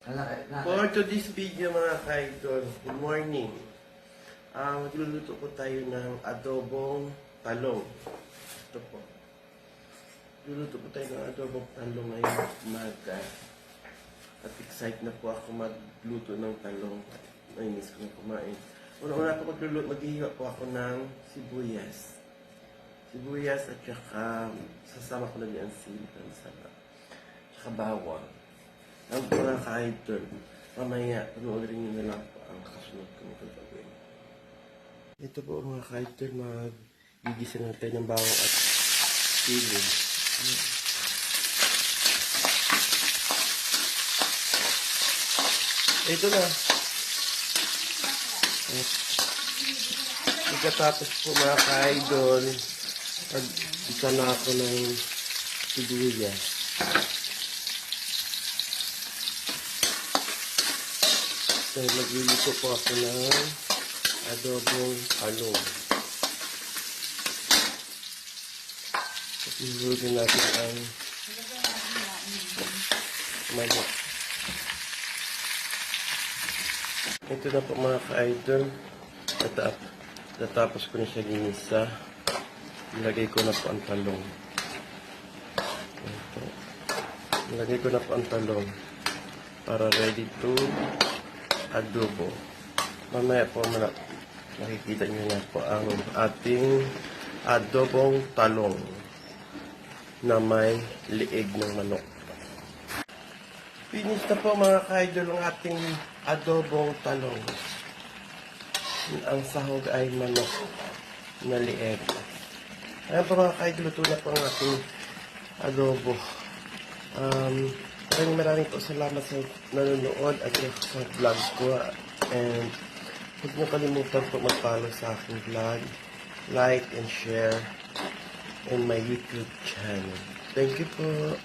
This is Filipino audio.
For today's video mga ka-idol, good morning. Magluluto po tayo ng adobong talong. Ito po. Luluto po tayo ng adobong talong ngayong umaga. At excited na po ako magluto ng talong. Nainis ko na kumain. Una-una po maghihiwa po ako ng sibuyas. Sibuyas at saka sasama ko na din ang sili. Saka bawang. Ang mga ka-idol, mamaya, panoorin nyo na lang po ang kasunod kong gagawin. Ito po mga ka-idol, mag-gigisa natin ng bawang at sili. Ito na. Pagkatapos po mga ka-idol, mag-gisa na ako ng sibuyas. So, magluluto po ako ng adobong talong. Ilutin natin ang manok. Ito na po mga ka-idol. Natapos ko na siya ginisa. Nilagay ko na po ang talong. Ito. Nilagay ko na po ang talong para ready to adobo. Mamaya po makikita nyo na po ang ating adobong talong na may liig ng manok. Finish na po mga ka-idol ang ating adobong talong. Ang sahog ay manok na liig. Ayan po mga ka-idol, luto na po ang ating adobo. Maraming po salamat sa nanonood at sa vlogs ko. And huwag niyo kalimutan po mag-follow sa aking vlog, like and share in my YouTube channel. Thank you po.